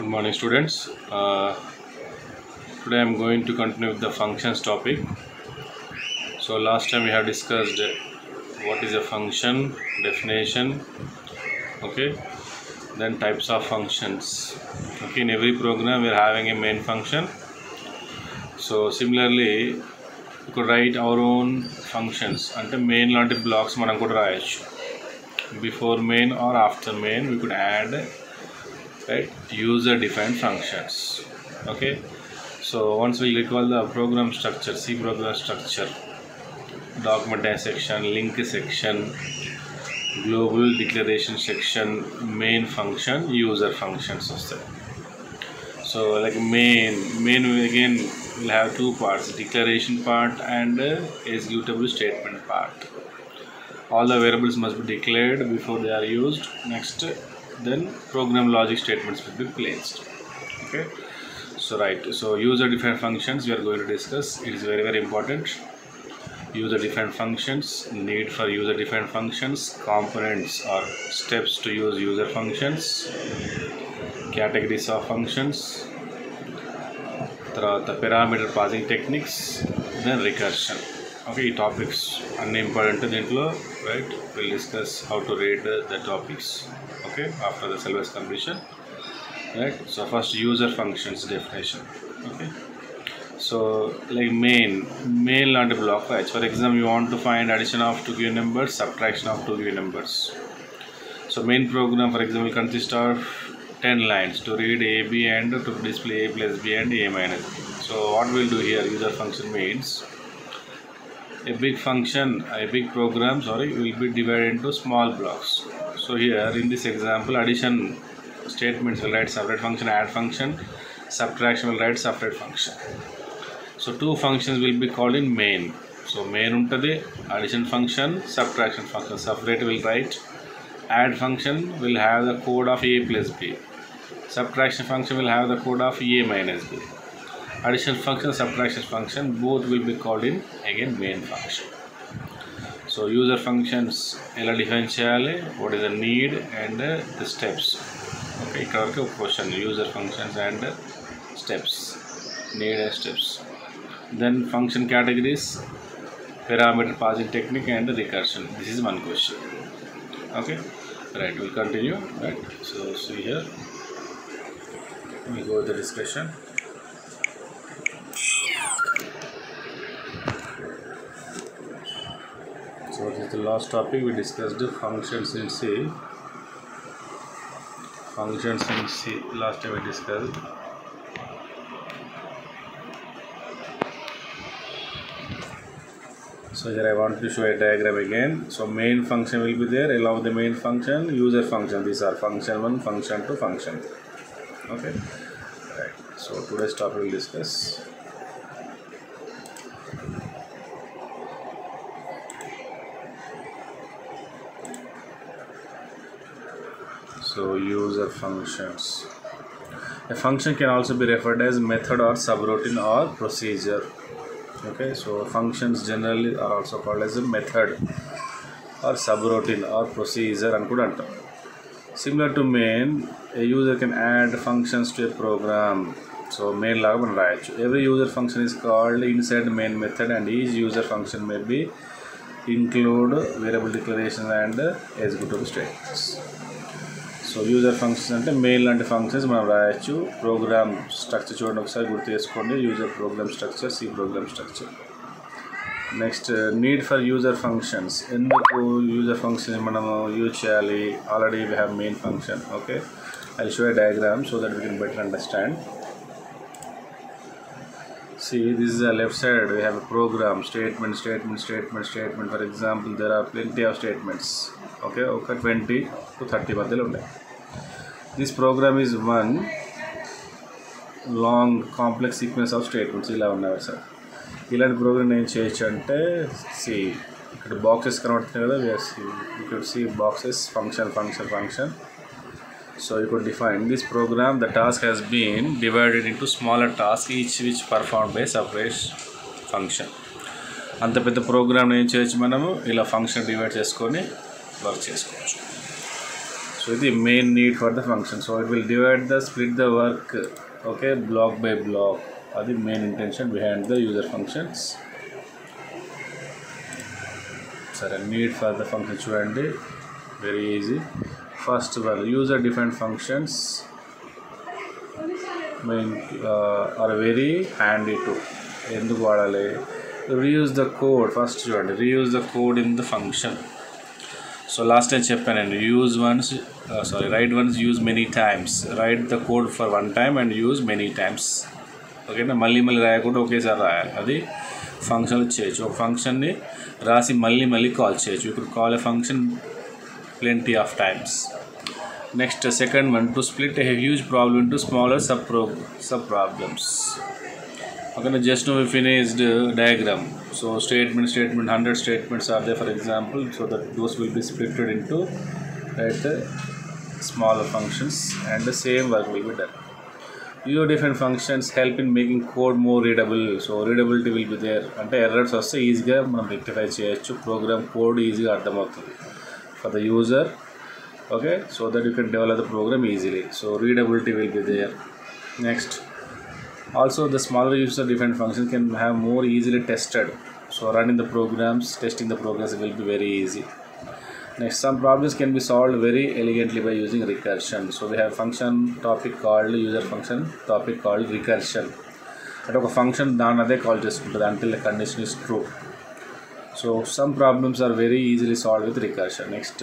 Good morning, students. Today I am going to continue with the functions topic. So last time we have discussed what is a function, definition, okay, then types of functions. Okay, in every program we are having a main function. So similarly, we could write our own functions. అంటే main లాంటి blocks మనం కూడా రాయొచ్చు. Before main or after main we could add user defined functions. Okay, so once we recall the program structure, C program structure, document section, link section, global declaration section, main function, user functions. So like main again will have two parts, declaration part and executable statement part. All the variables must be declared before they are used. Next, then program logic statements will be placed. Okay, so user defined functions we are going to discuss. It is very important. User defined functions, need for user defined functions, components or steps to use user functions, categories of functions, the parameter passing techniques, then recursion. Okay, topics are important dintlo, right? We'll discuss how to read the topics, okay, after the syllabus completion, right? So first, user functions definition. Okay, so like main launch block, right? For example, you want to find addition of two given numbers, subtraction of two given numbers. So main program, for example, consists of 10 lines to read a, b and to display a plus b and a minus b. So what we'll do here, user function means a big program will be divided into small blocks. So here in this example, addition statements will write separate function, add function, subtraction will write separate function. So two functions will be called in main. So main untadi, addition function, subtraction function separate will write, add function will have the code of a plus b, subtraction function will have the code of a minus b. Addition function, subtraction function, both will be called in again main function. So user functions ela define cheyali, what is the need and the steps. Okay, ikkada varaku question, user functions and steps, need and steps. Then function categories, parameter passing technique and recursion. This is one question. Okay, right, we'll continue, right? So see here, we go with the discussion. So this is the last topic. We discussed the functions in C. Functions in C. Last time we discussed. So here I want to show a diagram again. So main function will be there. Along with the main function, user function. These are function 1, function 2, function 3. Okay. Right. So today's topic we will discuss. So user functions. A function can also be referred as method or subroutine or procedure. Okay, so functions generally are also called as a method or subroutine or procedure and kuda antam. Similar to main, a user can add functions to a program. So main laga man rayachu. Every user function is called inside main method, and each user function may be include variable declarations and executable statements. So user functions అంటే main లాంటి functions మనం రాయొచ్చు. Program structure చూడండి ఒకసారి గుర్తు చేసుకోండి. User program structure, C program structure. Next, need for user functions. ఎందుకు user function మనము యూజ్ చేయాలి? Already we have main function. Okay, I will show a diagram so that we can better understand. See, this is the left side. We have a program, statement. For example, there are plenty of statements. Okay, 20 to 30 madhyalo undayi. This program is one long complex sequence of statements. ఇలా ఉన్నాయి sir. ఇలాంటి programme ఏం చేయొచ్చు అంటే, ఇక్కడ boxes కనబడుతున్నాయి కదా, you could see boxes, function. So you could define this program. The task has been divided into smaller tasks, each which performed by separate function. అంత పెద్ద ప్రోగ్రామ్ ఏం చేయొచ్చు మనము ఇలా ఫంక్షన్ డివైడ్ చేసుకొని వర్క్ చేసుకోవచ్చు. So the main need for the function. So it will split the work, okay, block by block. That's the main intention behind the user functions. So the need for the function చూడండి, very easy. First one, user defined functions are very handy too. ఎందుకు వాడాలి? Reuse the code. First చూడండి, reuse the code in the function. So last time చెప్పానండి, use once, write once, use many times. Write the code for one time and use many times. ఓకేనా, మళ్ళీ రాయకుండా ఒకేసారి రాయాలి. అది ఫంక్షన్లు చేయొచ్చు. ఒక ఫంక్షన్ని రాసి మళ్ళీ కాల్ చేయొచ్చు. You could call a function plenty of times. Next, second one, to split a huge problem into smaller sub problems. Okay, just now we finished diagram. So statement 100 statements are there, for example, so that those will be split into smaller functions and the same work will be done. User defined functions help in making code more readable. So readability will be there, అంటే errors వస్తే ఈజీగా మనం rectify చేయొచ్చు. Programme code ఈజీగా అర్థమవుతుంది for the user, okay, so that you can develop the program easily. So readability will be there. Next, also the smaller user defined function can have more easily tested. So running the programs, testing the programs will be very easy. Next, some problems can be solved very elegantly by using recursion. So we have function topic called user function topic called recursion. At a function దాని అదే call చేసుకుంటుంది until the condition is true. So some problems are very easily solved with recursion. Next,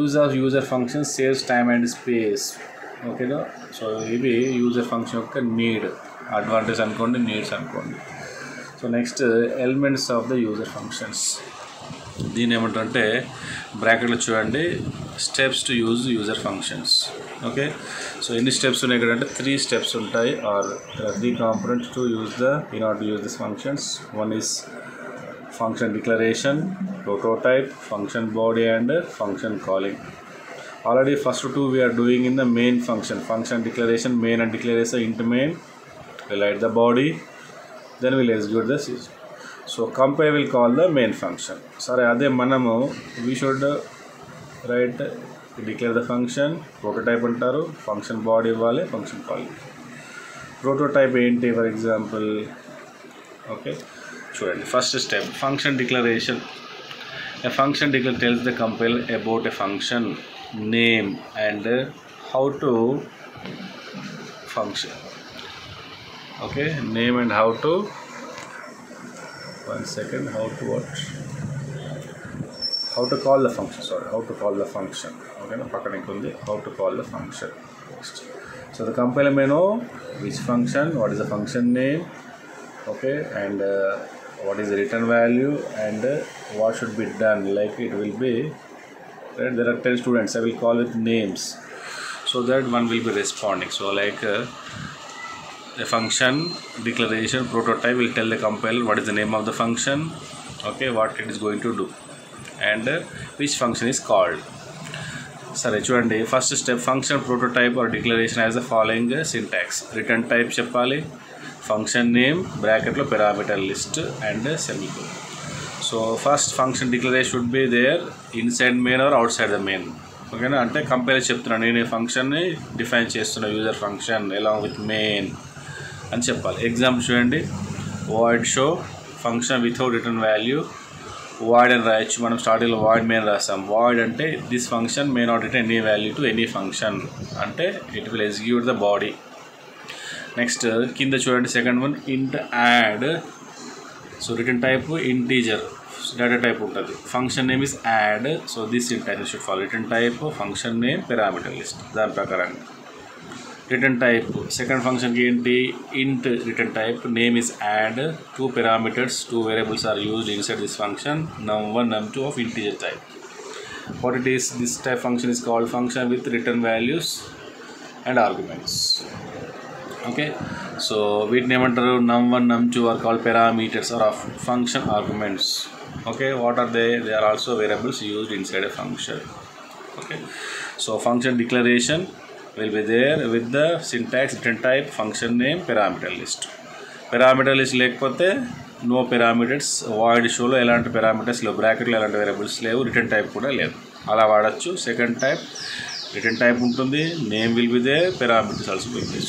use of user functions saves time and space. Okay, no? So ivi user function యొక్క need, advantage అనుకోండి, needs అనుకోండి. So next, elements of the user functions. దీని ఏమంటారంటే బ్రాకెట్లో చూడండి, steps to use user functions. Okay, so ఎన్ని steps ఉన్నాయి ఇక్కడ అంటే 3 స్టెప్స్ ఉంటాయి, are 3 components to use in order to use these functions. One is function declaration, prototype, function body and function calling. Already first 2 we are doing in the main function declaration, main and declaration into main, we'll write the body, then we'll execute the system. So compile will call the main function. Sorry, ade manamu we should write declare the function, prototype antaru, function body ఇవ్వాలి, function calling. Prototype ఏంటి for example, okay, చూడండి, first step function declaration. A function declare tells the compiler about a function name and how to function. Okay, name and how to, one second, how to what, how to call the function, sorry, how to call the function. Okay, na pakkane undi, how to call the function. Next, so the compiler may know which function, what is the function name, okay, and what is the return value and what should be done. Like it will be, right, there are 10 students, I will call with names so that one will be responding. So like a function declaration prototype will tell the compiler what is the name of the function, okay, what it is going to do and which function is called. సరే చూడండి, first step function prototype or declaration has the following syntax. Return type చెప్పాలి, function name బ్రాకెట్లో parameter list and semicolon. So first function declaration should be there inside main or outside the main. ఓకేనా, అంటే compiler చెప్తున్నాను నేను ఈ ఫంక్షన్ని define చేస్తున్నా user function along with main అని చెప్పాలి. ఎగ్జాంపుల్ చూడండి, void show function without return value, void అని రాయొచ్చు. మనం స్టార్టింగ్లో void main రాస్తాం. void అంటే this function may not return any value to any function, అంటే it will execute the body. Next కింద చూడండి, second one int add. So return type integer data type ఉంటుంది, function name is add. So this syntax should follow. Return type function name parameter list, దాని ప్రకారంగా return type. Second ఫంక్షన్కి ఏంటి, int return type, name is add, 2 parameters, 2 variables are used inside this function, num1 num2 of integer type. What it is, this type function is called function with return values and arguments. Okay, so వీటిని ఏమంటారు, num1 num2 are called parameters or of function arguments. Okay, what are they? They are also variables used inside a function. Okay, so function declaration will be there with the syntax return type, function name, parameter list. Parameter list లేకపోతే no parameters, void showలో ఎలాంటి parameters లేవు, బ్రాకెట్లో ఎలాంటి variables లేవు, return type కూడా లేదు. అలా వాడచ్చు. సెకండ్ టైప్ రిటర్న్ టైప్ ఉంటుంది, name will be there, parameters also will be.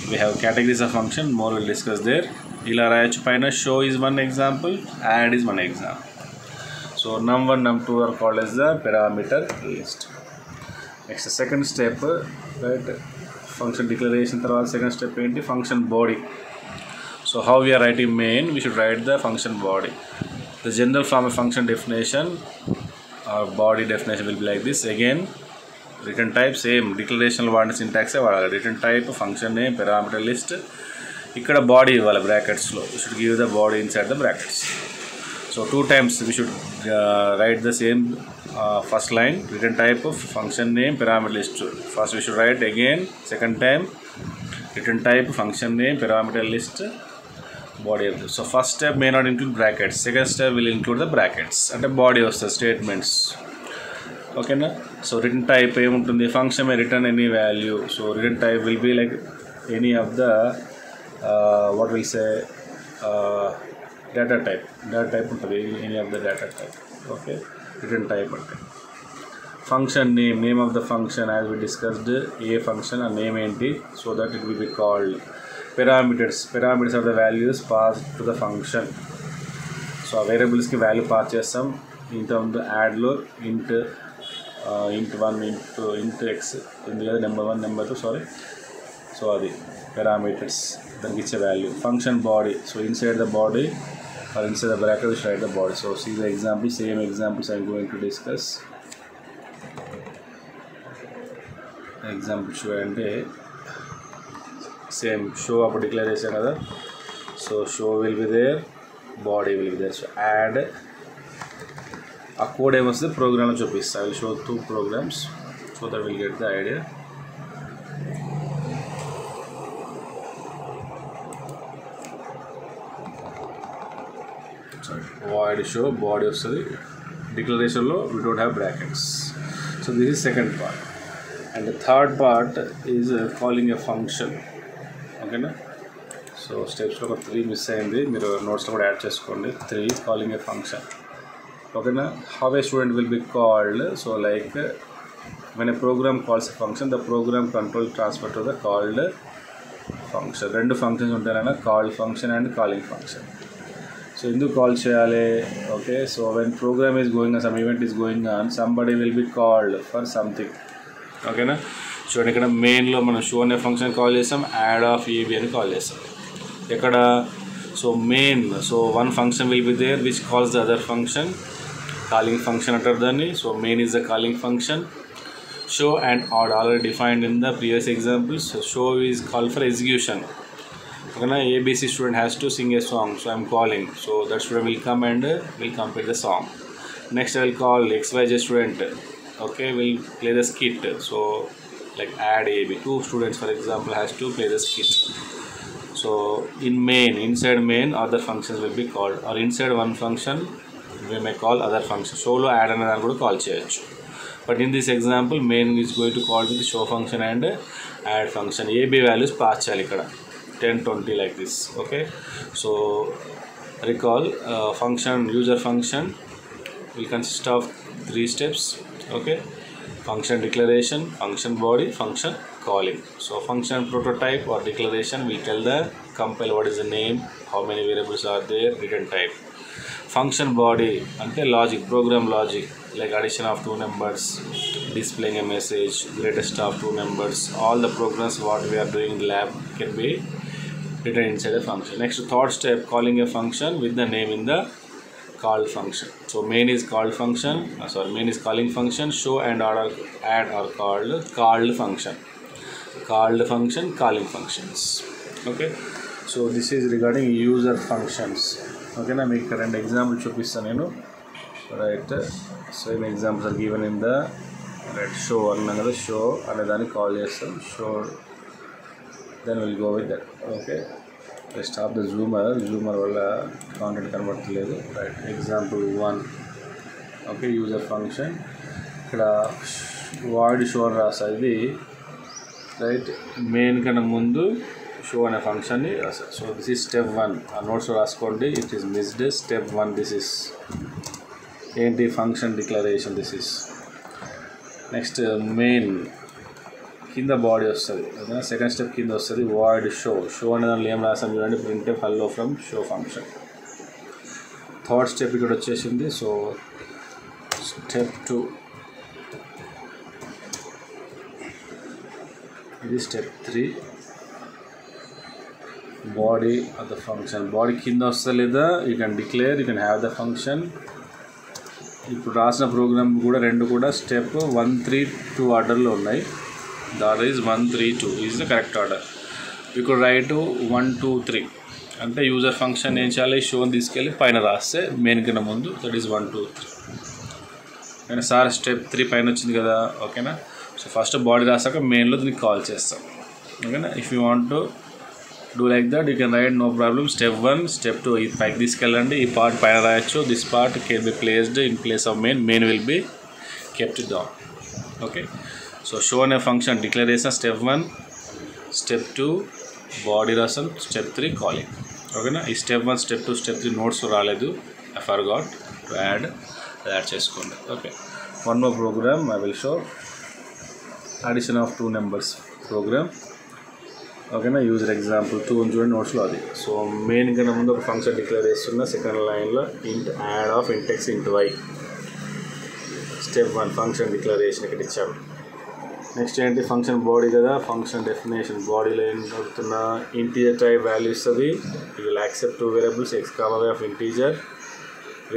We have categories of function, more will discuss there. ఇలా రాయొచ్చు పైన. show is one example, add is one example. So num1 num2 are called as the parameter list. Next second step, right, function declaration తర్వాత second step ఏంటి, function body. So how we are writing main, we should write the function body. The general form of function definition or body definition will be like this. Again, return type same, declaration వాడిన సింటాక్సే వాడాలి. Return type, function name, parameter list. ఇక్కడ body ఇవ్వాలి బ్రాకెట్స్లో. You should give the body inside the brackets. సో 2 times we should write the same first line, return type of function name, parameter list. First we should write again, second time return type, function name, parameter list, body of this. So first step may not include brackets, second step will include the brackets and the body of the statements. Okay na? So return type ఏముంటుంది, function may return any value. So return type will be like any of the what we say data type ఉంటుంది, any of the data type. Okay, return type అంటే. function name of the function as we discussed, a function a name ఏంటి, so that it will be called. parameters are the values passed to the function. So ఆ వేరియబుల్స్కి value pass చేస్తాం. in terms of add లో int 1 int x ఉంది కదా, number 1 number 2 sorry. So అది parameters, దానికి ఇచ్చే value. function body, so inside the body or inside the bracket we should write the body. So see the example, same examples I am going to discuss. example show అంటే same show అప్పుడు declare చేసాం కదా. So show will be there, body will be there. So add ఆ code ఏమొస్తుంది ప్రోగ్రామ్లో చూపిస్తా. I will show 2 programs so that we'll get the idea. void show body వస్తుంది. డిక్లరేషన్లో we don't have brackets. So this is second part. And the third part is calling a function. ఓకేనా? So స్టెప్స్లో ఒక 3 miss అయింది, మీరు నోట్స్లో కూడా add చేసుకోండి. 3 calling a function. ఓకేనా? how a student will be called. So like when a program calls a function, the program control transfer to the called function. 2 functions ఉంటాయన్నా, called function and calling function. So ఎందుకు call చేయాలి? Okay, so when program is going on, some event is going on, somebody will be called for something. ఓకేనా? చూడండి ఇక్కడ మెయిన్లో మనం show అనే function call చేస్తాం, యాడ్ ఆఫ్ ఏబి అని కాల్ చేస్తాం. ఇక్కడ so main, so 1 function will be there which calls the other function, calling function అంటారు దాన్ని. So main is the calling function. Show and odd already defined in the previous examples. Show is called for execution. Okay, ABC student has to sing a song, so I am calling. So that student will come and will complete the song. Next I will call XYZ student. Okay, will play the skit. So like add AB. 2 students for example has to play the skit. So in main, inside main other functions will be called, or inside one function we may call other function. Solo add another కూడా call చేయొచ్చు. But in this example main is going to call with the show function and add function. AB values pass చేయాలి ఇక్కడ 10, 20 like this. Okay, so recall function, user function will consist of 3 steps. Okay, function declaration, function body, function calling. So function prototype or declaration will tell the compile what is the name, how many variables are there, return type. Function body ante logic, program logic, like addition of 2 numbers, displaying a message, greatest of 2 numbers, all the programs what we are doing in the lab can be written inside a function. Next, third step, calling a function with the name in the called function. So main is called function, main is calling function. Show and add are called function. Called function, calling functions. Okay, so this is regarding user functions. Okay, now make current example చూపిస్తాను నేను. Right, same examples are given in the right. Show another show అనే దాన్ని call చేస్తాం. Show, then we'll go with that. Okay, let's stop the zoomer వల్ల content కనబడట్లేదు. Right, example 1. Okay, user function ఇక్కడ void show అని రాసా. ఇది right main కన్నా ముందు షో అనే ఫంక్షన్ని రాసా. So this is step 1. ఆ నోట్స్ రాసుకోండి. It is missed. Step 1 this is ఏంటి, function declaration. This is next main కింద బాడీ వస్తుంది ఓకేనా. సెకండ్ స్టెప్ కింద వస్తుంది వాయిడ్ షో అనే దాంట్లో ఏం రాసాం చూడండి, printf hello from show function. Third step ఇక్కడ వచ్చేసింది. సో స్టెప్ 2 ఇది step 3 body of the function. Body కింద వస్తా లేదా you can declare, you can have the function. ఇప్పుడు రాసిన ప్రోగ్రామ్ కూడా రెండు కూడా స్టెప్ 1, 3, 2 ఆర్డర్లో ఉన్నాయి. That is 1, 3, 2 is the correct order. You could right 1, 2, 3 అంటే యూజర్ ఫంక్షన్ ఏం చేయాలి, షోని తీసుకెళ్ళి పైన రాస్తే మెయిన్ కన్నా ముందు, దట్ ఈజ్ 1, 2, 3. ఓకేనా సార్, స్టెప్ 3 పైన వచ్చింది కదా ఓకేనా. సో ఫస్ట్ బాడీ రాసాక మెయిన్లో దీనికి కాల్ చేస్తాం ఓకేనా. If you want to do like that you can write, no problem. Step 1, step 2 ఈ పైకి తీసుకెళ్ళండి, ఈ పార్ట్ పైన రాయొచ్చు. This part can be placed in place of main will be kept down. Okay, so show అనే function declare చేసిన step 1, step 2 body రాసాం, step 3 calling ఓకేనా. ఈ స్టెప్ 1, స్టెప్ 2, స్టెప్ 3 నోట్స్ రాలేదు, ఐ ఫర్గాట్ టు యాడ్ చేసుకోండి. Okay, one more program I will show, addition of 2 numbers program ఓకేనా. User example 2 చూడండి నోట్స్లో అది. సో మెయిన్ కన్నా ముందు ఒక ఫంక్షన్ డిక్లేర్ చేస్తున్న సెకండ్ లైన్లో ఇంట్ యాడ్ ఆఫ్ ఇంటెక్స్ ఇంట్ వై. స్టెప్ 1 ఫంక్షన్ డిక్లరేషన్ ఇక్కడ ఇచ్చాము. నెక్స్ట్ ఏంటి, ఫంక్షన్ బాడీ కదా, ఫంక్షన్ డెఫినేషన్. బాడీలో ఏం దొరుకుతున్న ఇంటీజర్ టైప్ వాల్యూ ఇస్తుంది. You will accept 2 variables x, y of integer,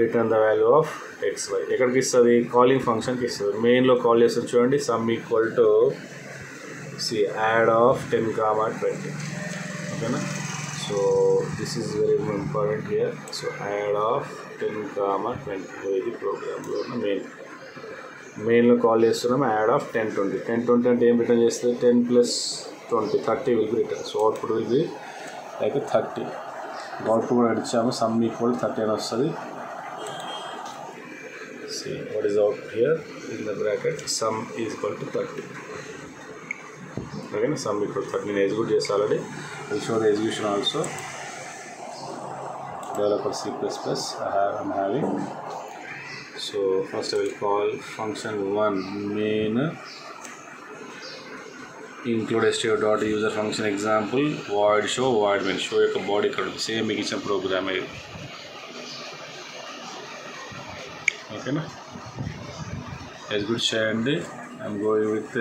return the value of xy. ఎక్కడికి ఇస్తుంది, కాలింగ్ ఫంక్షన్కి ఇస్తుంది. మెయిన్లో కాల్ చేస్తుంది చూడండి, some equal to add of 10, 20 ఓకేనా. So this is very important here. So add of 10, 20 ఇది ప్రోగ్రామ్లో ఉన్న మెయిన్లో కాల్ చేస్తున్నాం. Add of 10, 20. 10, 20 అంటే ఏం రిటర్న్ చేస్తుంది, 10 + 20 30 will be return. So output will be like 30. Output కూడా ఇచ్చాము, సమ్ ఈక్వల్ 30 అని వస్తుంది. See what is out here in the bracket, sum is equal to 30. Again sum equal to 30. నేను execute చేస్తా already. Will show the execution also. Developer C++ I'm having. So first I will call function 1 main include str.user function example void show void main. Show యొక్క body ఇక్కడ same మీకు ఇచ్చిన programme ఇది ఓకేనా. Execute చేయండి. I'm going with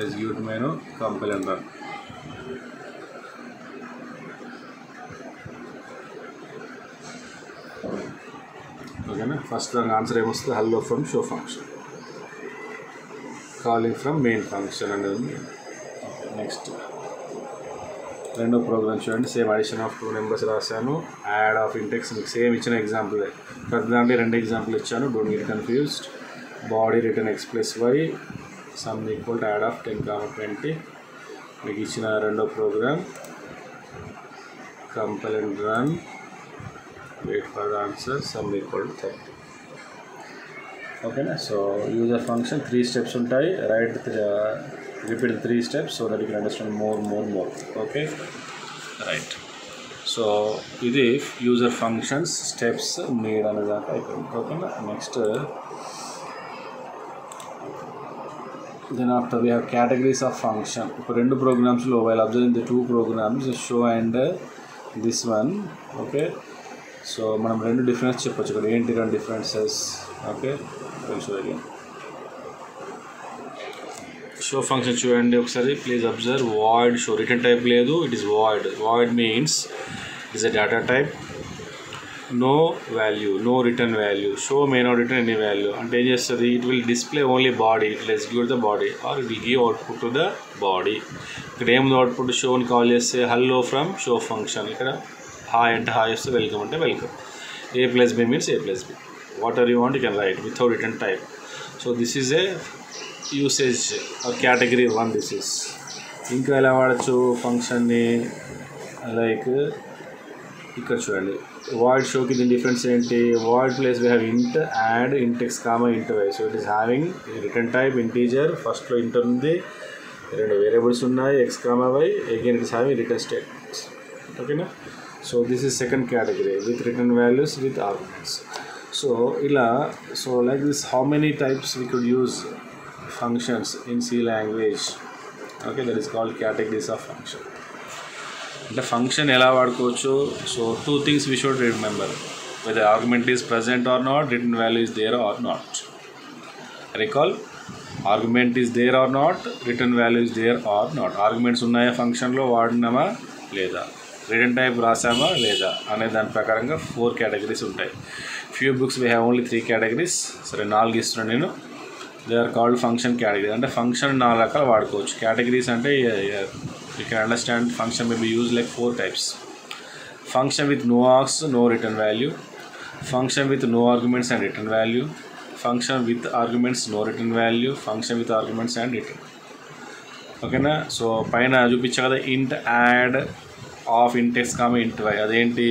execute menu, compile and run. ఓకేనా. First దానికి answer ఏమొస్తుంది, hello from show function, calling from main function అనేది. నెక్స్ట్ రెండో ప్రోగ్రామ్ చూడండి, సేమ్ అడిషన్ ఆఫ్ 2 నెంబర్స్ రాశాను. యాడ్ ఆఫ్ ఇంటెక్స్ మీకు సేమ్ ఇచ్చిన ఎగ్జాంపుల్, ప్రతి దాంట్లో 2 ఎగ్జాంపుల్ ఇచ్చాను, don't get confused. Body return x + y, some equal to add of 10, 20 మీకు ఇచ్చిన రెండో ప్రోగ్రామ్. Compile and run, wait for answer, sum equal to 30 ఓకేనా. సో యూజర్ ఫంక్షన్ 3 స్టెప్స్ ఉంటాయి, repeat the 3 steps so that you can understand more. Okay, right. So ఇది user functions steps need అనేదాకా అయిపోయింది ఓకేనా. Next then after we have categories of function. ఇప్పుడు 2 ప్రోగ్రామ్స్లో while observing the 2 programs show and this one okay. So మనం 2 difference చెప్పొచ్చు ఇక్కడ. ఏంటి 2 differences okay, show again. Show function చూడండి ఒకసారి, please observe. Void show, return type లేదు, it is void. Void means it is a data type, no value, no return value. Show may not return any value అంటే ఏం చేస్తుంది, it will display only body, it will execute the body or it will give output to the body. ఇక్కడ ఏముంది output, షోని call చేస్తే hello from show function. ఇక్కడ hi అంటే hi వస్తే, వెల్కమ్ అంటే welcome. A + B means A + B. Whatever you want you can write without return type. So this is a usage or category 1. This is ఇంకా ఎలా వాడచ్చు ఫంక్షన్ని, like ఇక్కడ చూడండి వాయిడ్ షోకి దీని డిఫరెన్స్ ఏంటి. వాయిడ్ ప్లేస్ వీ హ్యావ్ ఇంట్ యాడ్ ఇంట్ x, int y. So it is having return type integer, ఫస్ట్లో ఇంట్ ఉంది, 2 వేరియబుల్స్ ఉన్నాయి x, y. Again it is having return statements ఓకేనా. So this is second category with return values with arguments. So ఇలా so like this, how many types we could use functions in C language? Okay, that is called categories of function. The function ఎలా వాడుకోవచ్చు? So two things we should remember: whether argument is present or not, written value is there or not. Recall, argument is there or not, written value is there or not. Arguments ఉన్నాయా ఫంక్షన్లో, వాడినామా లేదా, return type రాసామా లేదా అనే దాని ప్రకారంగా 4 categories ఉంటాయి. Few books we have only 3 categories. సరే 4 ఇస్తున్నాను నేను. They are called function category. అంటే ఫంక్షన్ 4 రకాలు వాడుకోవచ్చు. కేటగిరీస్ అంటే you can understand function may be use like 4 types. Function with no args, no return value. Function with no arguments and return value. Function with arguments, no return value. Function with arguments and return. ఓకేనా? So పైన చూపించా కదా, int add of ఇంట్ x comma int why. అదేంటి?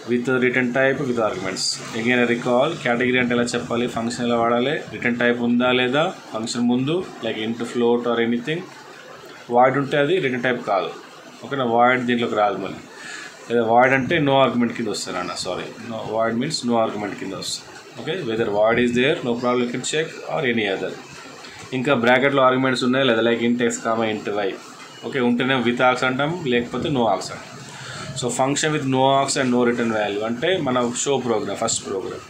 With return type, with arguments. Again recall, category అంటే ఎలా చెప్పాలి, function ఎలా వాడాలి, రిటర్న్ టైప్ ఉందా లేదా ఫంక్షన్ ముందు, లైక్ ఇంట్, ఫ్లోట్ ఆర్ ఎనీథింగ్. వాయిడ్ ఉంటే అది రిటర్న్ టైప్ కాదు. ఓకేనా? వాయిడ్ దీంట్లోకి రాదు మళ్ళీ. లేదా వాయిడ్ అంటే నో ఆర్గ్యుమెంట్ కింద వస్తుంది అన్న. Sorry, no void means no argument కింద వస్తుంది. Okay, whether void is there, no problem, you can check, or any other. ఇంకా బ్రాకెట్లో ఆర్గ్యుమెంట్స్ ఉన్నాయి లేదా, లైక్ ఇంట్ x comma int y. Okay, ఉంటేనే విత్ ఆర్గ్స్ అంటాం, లేకపోతే నో ఆర్గ్స్ అంటాం. So function with no args and no return value అంటే మన show program, first program.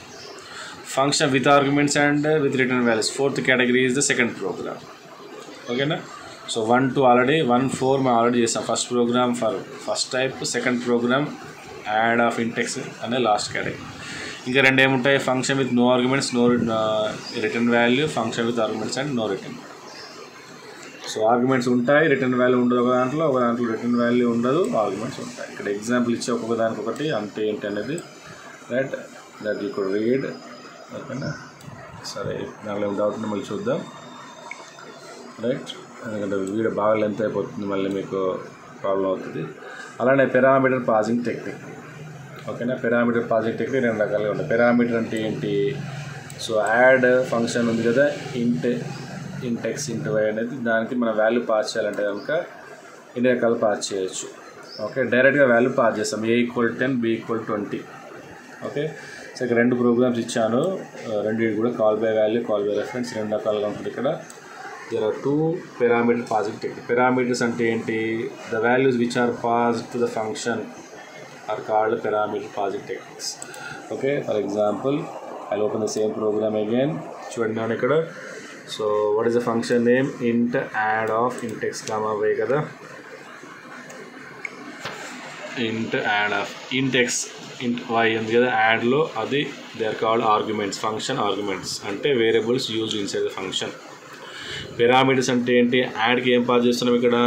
Function with arguments and with return values, 4th category is the second program. ఓకేనా? So 1, 2 already, 1, 4 మేము already చేస్తాం. First program for first type, second program add of int x అనే last category. ఇంకా 2 ఏముంటాయి? Function with no arguments, no return value. Function with arguments and no return. So arguments ఉంటాయి, return value ఉండదు. ఒక దాంట్లో return value ఉండదు, arguments ఉంటాయి. ఇక్కడ ఎగ్జాంపుల్ ఇచ్చి ఒక్కొక్క దానికి ఒకటి అంటే ఏంటి అనేది, right, that you could read. ఓకేనా? సరే, దానిలో డౌట్ ఉంటే మళ్ళీ చూద్దాం. రైట్, ఎందుకంటే వీడియో బాగా లెంత్ అయిపోతుంది, మళ్ళీ మీకు ప్రాబ్లం అవుతుంది. అలానే పెరామీటర్ పాసింగ్ టెక్నిక్. ఓకేనా? పెరామీటర్ పాసింగ్ టెక్నిక్ 2 రకాలుగా ఉంటాయి. పెరామీటర్ అంటే ఏంటి? సో యాడ్ ఫంక్షన్ ఉంది కదా, ఇంట్ ఎక్స్ ఇంట్ వై అనేది, దానికి మన వాల్యూ పాస్ చేయాలంటే కనుక ఇన్ని రకాలు పాస్ చేయొచ్చు. ఓకే, డైరెక్ట్గా వాల్యూ పాస్ చేస్తాం. A = 10, B = 20. ఓకే, సో ఇక్కడ 2 ప్రోగ్రామ్స్ ఇచ్చాను, 2 కూడా call by value, call by reference, 2 రకాలుగా ఉంటుంది. ఇక్కడ there are 2 parameter passing technique. Parameters అంటే ఏంటి? The values which are passed to the function are called parameter passing techniques. Okay, for example, I'll open the same program again. చూడండి నేను ఇక్కడ. So what is the function name? int add of int x comma y కదా. int add of int x int y ఉంది కదా, యాడ్లో అది they are called arguments. Function arguments అంటే variables used inside the function. Parameters అంటే ఏంటి? యాడ్కి ఏం pass చేస్తున్నాం ఇక్కడ?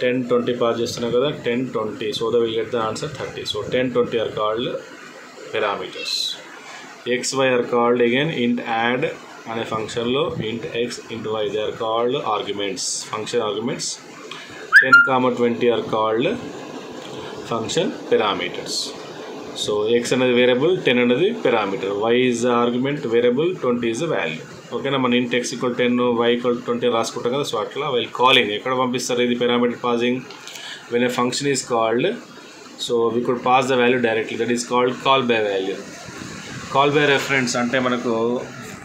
10, 20 పాస్ చేస్తున్నాం కదా, 10, 20. So the will get the answer 30. So 10, 20 are called parameters. X y are called again int add అనే ఫంక్షన్లో int x int y, they are called arguments, function arguments. 10, 20 are called function parameters. So x అనేది variable, 10 అనేది parameter, y is the argument variable, 20 is the value. ఓకేనా? మన ఇంట్ X = 10, why = 20 రాసుకుంటాం కదా. So అట్లా వైల్ కాలింగ్ ఎక్కడ పంపిస్తారు? ఇది parameter passing. When a function is called, so we could pass the value directly, that is called call by value. Call by reference అంటే మనకు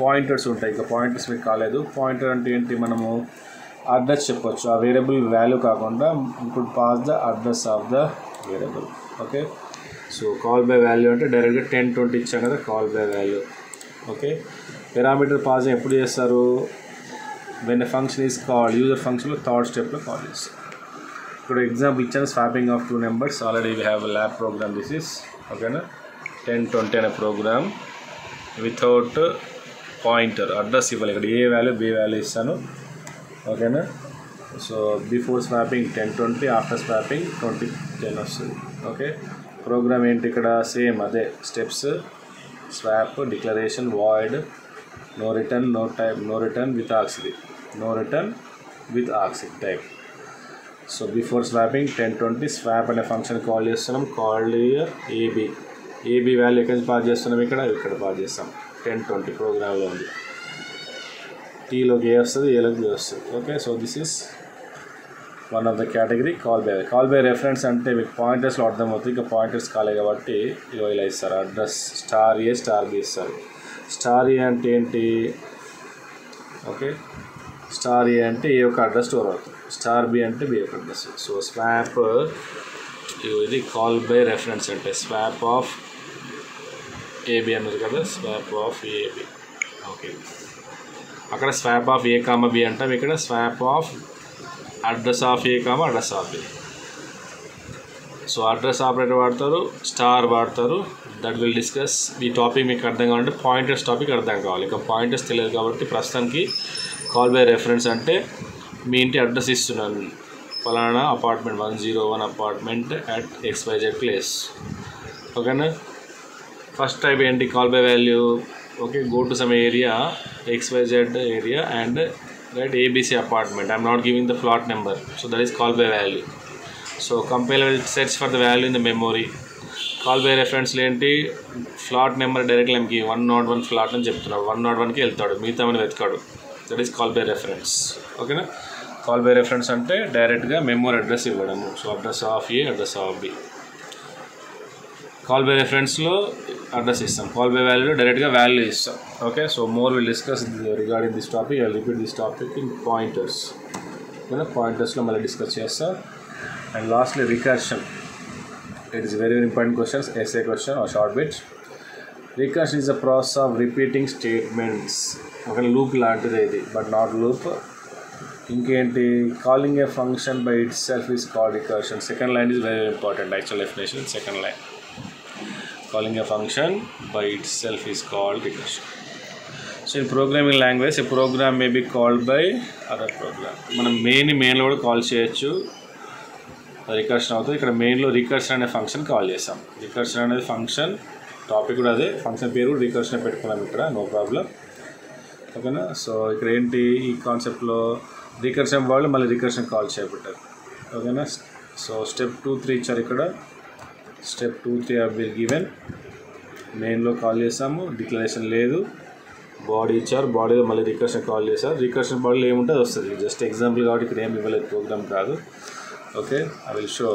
పాయింటర్స్ ఉంటాయి. ఇక పాయింటర్స్ మీకు కాలేదు. పాయింటర్ అంటే ఏంటి? మనము అడ్రస్ చెప్పొచ్చు, ఆ వేరియబుల్ వాల్యూ కాకుండా we could pass the address of the variable. Okay, so call by value అంటే డైరెక్ట్గా 10, 20 ఇచ్చాం కదా, call by value. Okay, parameter passing ఎప్పుడు చేస్తారు? When a function is called, user ఫంక్షన్లో 3rd స్టెప్లో కాల్ చేస్తారు. ఇక్కడ ఎగ్జాంపుల్ ఇచ్చాను, swapping of 2 numbers. Already we have lab program this is. ఓకేనా? 10, 20 అనే ప్రోగ్రామ్ వితౌట్ పాయింటర్, అడ్రస్ ఇవ్వాలి. ఇక్కడ ఏ వాల్యూ, బి వాల్యూ ఇస్తాను. ఓకేనా? So before swapping 10, 20, after swapping 20, 10 వస్తుంది. ఓకే, ప్రోగ్రామ్ ఏంటి ఇక్కడ? సేమ్ అదే steps. Swap, declaration, void, no return, no type, no return with args, ఇది no return with args type. So before swapping 10, 20 swap అనే function call చేస్తున్నాం. Called AB, AB value ఎక్కడి నుంచి pass చేస్తున్నాం? ఇక్కడ పాస్ చేస్తాం. 10, 20 ప్రోగ్రామ్లో ఉంది. టీలోకి ఏ వస్తుంది, ఏలోకి బి వస్తుంది. Okay, so this is one of the category call by reference అంటే మీకు పాయింటర్స్లో అర్థమవుతుంది. ఇక పాయింటర్స్ కాలే కాబట్టి ఇగో ఇలా ఇస్తారు. Address star A star B ఇస్తారు. స్టార్ ఏ అంటే ఏంటి? ఓకే, స్టార్ ఏ అంటే ఏ యొక్క అడ్రస్ స్టోర్ అవుతుంది, స్టార్ బి అంటే బి యొక్క అడ్రస్. సో స్వాప్ ఇది కాల్ బై రెఫరెన్స్ అంటే స్వాప్ ఆఫ్ ఏబి అన్నది కదా, స్వాప్ ఆఫ్ ఏబి. ఓకే, అక్కడ swap of A comma B అంటాం, ఇక్కడ swap of address of A comma address of B. So address operator వాడతారు, star వాడతారు. That will discuss. ఈ topic మీకు అర్థం కావాలంటే పాయింటర్స్ టాపిక్ అర్థం కావాలి. ఇక పాయింటర్స్ తెలియదు కాబట్టి ప్రస్తుతానికి కాల్ బై రెఫరెన్స్ అంటే మీ ఇంటి అడ్రస్ ఇస్తున్నాను, ఫలానా apartment 101 apartment at XYZ place. ఓకేనా? ఫస్ట్ టైప్ ఏంటి? Call by value. Okay, go to some area XYZ area and right ABC apartment. I'm not giving the plot number, so that is call by value. So compiler will search for the value in the memory. Call by reference ఏంటి? Flat number directly ఎంకి 101 flat అని చెప్తున్నాడు, 101కి వెళ్తాడు, మిగతా అని వెతకాడు. That is call by reference. ఓకేనా? కాల్ బై రెఫరెన్స్ అంటే డైరెక్ట్గా మెమోరీ అడ్రస్ ఇవ్వడము. So address of A, address of B. Call by రెఫరెన్స్లో అడ్రస్ ఇస్తాం, కాల్ బై వాల్యూలో డైరెక్ట్గా వాల్యూ ఇస్తాం. Okay, so more will discuss regarding this topic. I repeat this topic in pointers. ఓకేనా? పాయింటర్స్లో మళ్ళీ డిస్కస్ చేస్తాం. And lastly recursion. It is very important questions, SA question are short bit. Recursion is the process of repeating statements. ఒక loop లాంటిది ఇది, but not loop. ఇంకేంటి? Calling a function by itself is called recursion. Second line is very important. Actual definition second line. Calling a function by itself is called recursion. So in programming language, a program may be called by other program. మనం మెయిన్లో కూడా call చేయొచ్చు, recursion అవుతుంది. ఇక్కడ మెయిన్లో recursion అనే function call చేస్తాం. Recursion అనేది function, topic కూడా అదే, ఫంక్షన్ పేరు కూడా రికర్షన్ పెట్టుకున్నాం ఇక్కడ, నో ప్రాబ్లం. ఓకేనా? సో ఇక్కడ ఏంటి ఈ కాన్సెప్ట్లో రికర్షన్ వాళ్ళు మళ్ళీ రికర్షన్ కాల్ చేయబట్టారు. ఓకేనా? సో స్టెప్ 2, 3 ఇచ్చారు ఇక్కడ. Step 2, 3 have been given. మెయిన్లో కాల్ చేసాము, డిక్లరేషన్ లేదు. బాడీ ఇచ్చారు, బాడీలో మళ్ళీ రికర్షన్ కాల్ చేశారు. రికర్షన్ బాడీలో ఏముంటుంది వస్తుంది. జస్ట్ ఎగ్జాంపుల్ కాబట్టి ఇక్కడ ఏమి ఇవ్వలేదు, ప్రోగ్రామ్ కాదు. Okay, I will show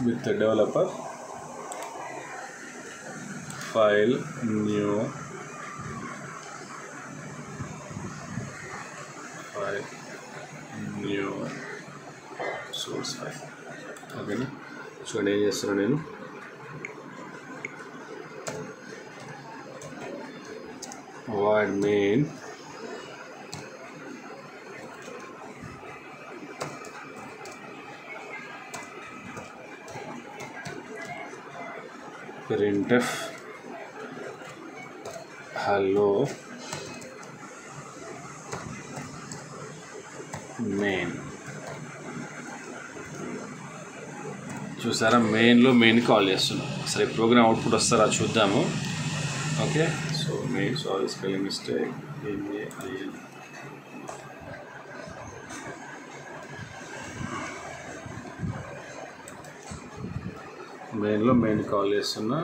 with the developer. File, new file, new source file. ఓకేనా? చూడండి ఏం చేస్తున్నాను నేను. void main printf hello main. చూసారా, మెయిన్లో మెయిన్ కాల్ చేస్తున్నాం. సరే, ప్రోగ్రామ్ అవుట్పుట్ వస్తారా చూద్దాము. Okay, so main, sorry spelling mistake, MAIN. మెయిన్లో మెయిన్ కాల్ చేస్తున్నా.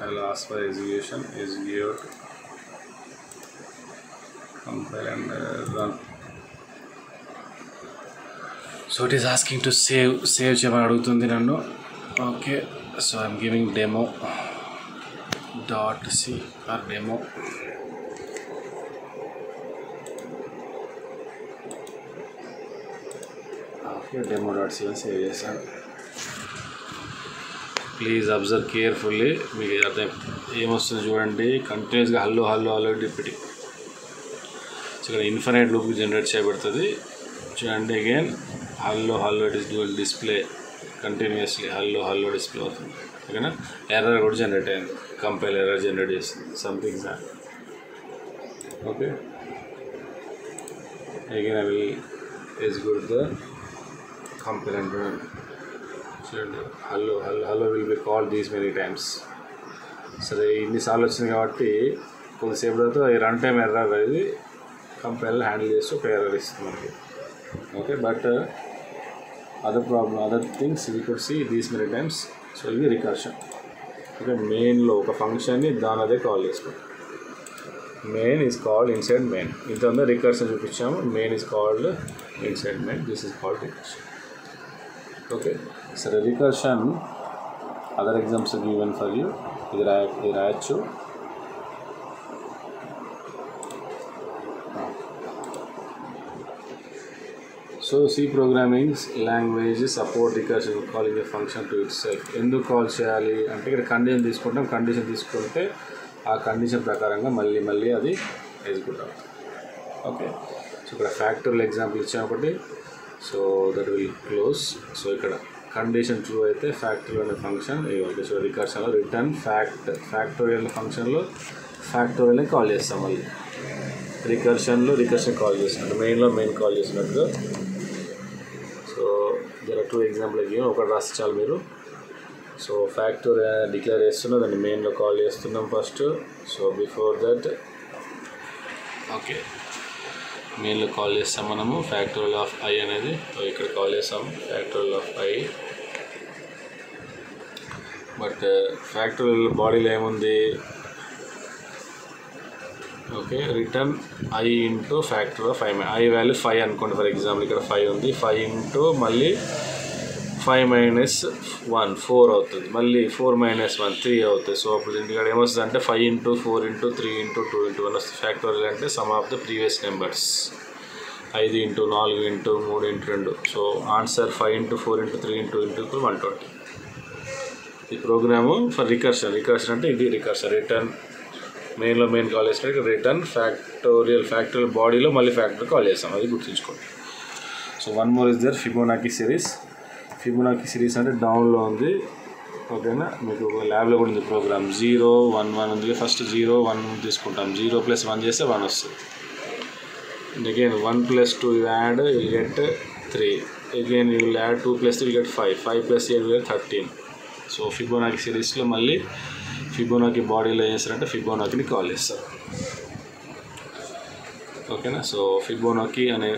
I'll ask for execution, execute, compile and run. So it is asking to save చేయమని అడుగుతుంది నన్ను. Okay, so I'm giving demo .c or demo. Okay, demo.c అని save చేశాను. Please observe carefully. మీకు అర్థం ఏమొస్తుంది చూడండి. కంటిన్యూస్గా hello hello hello repeating. So ఇక్కడ ఇన్ఫినైట్ లూప్ జనరేట్ చేయబడుతుంది. చూడండి, again hello hello it is డూల్ display continuously, hello hello display అవుతుంది. ఓకేనా? ఎర్రర్ కూడా జనరేట్ అయింది, కంపైల్ ఎర్రర్ జనరేట్ చేస్తుంది, something that. Okay, again I will execute the compile and run. చూడండి, hello hello hello will be called these many times. సరే, ఇన్నిసార్లు వచ్చింది కాబట్టి కొద్దిసేపు తర్వాత ఈ రన్ టైమ్ ఎర్రర్ అనేది కంపైల్ హ్యాండిల్ చేస్తూ ఒక ఎర్రర్ ఇస్తుంది మనకి. Okay, but other things we could see these many times. So ఇది రికర్షన్. ఓకే, మెయిన్లో ఒక ఫంక్షన్ని దాని అదే కాల్ చేసుకుంటాం. Main is called inside main. ఇంతకుముందు రికర్షన్ చూపించాము. Main is called inside main. This is called recursion. Okay, సరే recursion other exams given for you. ఇది రాయొచ్చు. So C programming language support recursion calling a function to itself. ఎందుకు call చేయాలి అంటే ఇక్కడ condition తీసుకుంటాం. Condition తీసుకుంటే ఆ కండిషన్ ప్రకారంగా మళ్ళీ అది ఎగ్జిక్యూట్ అవుతుంది. ఓకే, సో ఇక్కడ ఫ్యాక్టోరియల్ ఎగ్జాంపుల్ ఇచ్చాము ఒకటి. So that will close. So ఇక్కడ కండిషన్ ట్రూ అయితే ఫ్యాక్టోరియల్ అనే ఫంక్షన్ ఇవ్వాలి. సో రికర్షన్లో రిటర్న్ ఫ్యాక్టోరియల్ ఫంక్షన్లో ఫ్యాక్టోరియల్ని కాల్ చేస్తాం. మళ్ళీ రికర్షన్లో రికర్షన్ కాల్ చేసినట్టు, మెయిన్లో మెయిన్ కాల్ చేసినట్టుగా. సో దర్ ఆర్ 2 ఎగ్జాంపుల్ అయ్యి ఒకటి రాస్తే చాలు మీరు. సో ఫ్యాక్టోరియల్ డిక్లేర్ చేస్తున్నాం, దాన్ని మెయిన్లో కాల్ చేస్తున్నాం first. So before that okay మెయిన్లో కాల్ చేస్తాం మనము ఫ్యాక్టోరియల్ ఆఫ్ ఐ అనేది. ఇక్కడ కాల్ చేస్తాము factorial of i. But factorial బాడీలో ఏముంది? Okay, return i into factor of 5. I value 5 అనుకోండి ఫర్ ఎగ్జాంపుల్. ఇక్కడ 5 ఉంది. 5 ఇంటూ మళ్ళీ 5 మైనస్ 1 4 అవుతుంది. మళ్ళీ 4 మైనస్ 1 3 అవుతుంది. సో అప్పుడు ఇక్కడ ఏమొస్తుంది అంటే 5 ఇంటూ 4 ఇంటూ 3 ఇంటూ 2 ఇంటూ 1 వస్తుంది. ఫ్యాక్టోరియల్ అంటే some of the previous numbers. 5 into 4 into 3 into 2. So answer 5 into 4 into 3 into 120. ఈ ప్రోగ్రాము ఫర్ రికర్షన్. రికర్షన్ అంటే ఇది రికర్షన్. రిటర్న్ మెయిన్లో మెయిన్ కాల్ చేసినట్టు ఇక్కడ రిటర్న్ ఫ్యాక్టోరియల్ బాడీలో మళ్ళీ ఫ్యాక్టరీ కాల్ చేస్తాం. అది గుర్తుంచుకోండి. So one more is there Fibonacci series. Fibonacci series అంటే డౌన్లో ఉంది. ఓకేనా, మీకు ల్యాబ్లో కూడా ఉంది ప్రోగ్రామ్. 0 1 1 ఉంది. ఫస్ట్ 0 1 తీసుకుంటాం. 0 + 1 చేస్తే 1 వస్తుంది. And again 1 + 2 you add, you will get 3. Again you will add 2 + 3 you will get 5. 5 + 8 will get 13. So ఫిబోనాకీ సిరీస్లో మళ్ళీ ఫిబోనాకీ బాడీలో ఏం చేస్తారంటే ఫిబోనాకీని కాల్ చేస్తారు. ఓకేనా, సో ఫిబోనాకీ అనే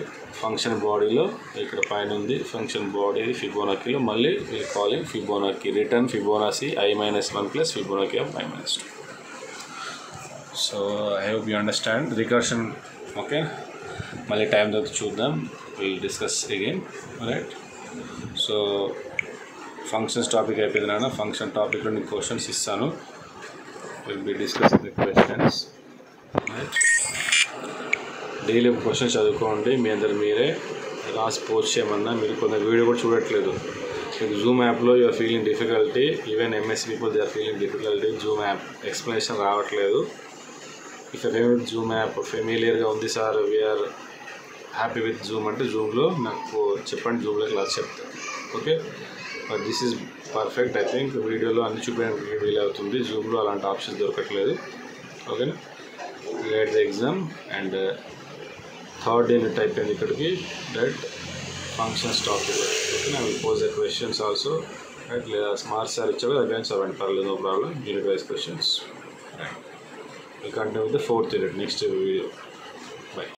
ఫంక్షన్ బాడీలో ఇక్కడ పైన ఉంది ఫంక్షన్ బాడీ ఫిబోనాకీలో మళ్ళీ వీళ్ళు calling Fibonacci return Fibonacci i-1 + Fibonacci of i-2. So I hope you understand recursion. Okay, మళ్ళీ టైం తర్వాత చూద్దాం. Will discuss again. Right, so functions topic అయిపోయింది నాన్న. ఫంక్షన్ టాపిక్లో నీకు క్వశ్చన్స్ ఇస్తాను. Will be discussing the questions. Right, daily questions చదువుకోండి. మీ అందరు మీరే రాసి పోస్ట్ చేయమన్నా. మీరు కొంత వీడియో కూడా చూడట్లేదు. మీకు జూమ్ యాప్లో you're feeling difficulty. Even MSc people they are feeling difficulty. Zoom app explanation రావట్లేదు. ఇఫ్ విత్ జూమ్ యాప్ ఫెమిలియర్గా ఉంది sir, we're happy with Zoom అంటే జూమ్లో నాకు చెప్పండి, జూమ్లో క్లాస్ చెప్తాను. Okay, but this is perfect. I think వీడియోలో అన్ని చూపించడానికి వీలు అవుతుంది. జూమ్లో అలాంటి ఆప్షన్స్ దొరకట్లేదు. ఓకేనా, right the exam and third unit అయిపోయింది ఇక్కడికి. Right, functions topic. ఓకేనా, I will pose the questions also. Right, లేదా మార్క్స్ సార్ ఇచ్చారు అగైన్ చదవండి, పర్లేదు, no problem. Unit wise questions. Right, will continue with the 4th unit next video.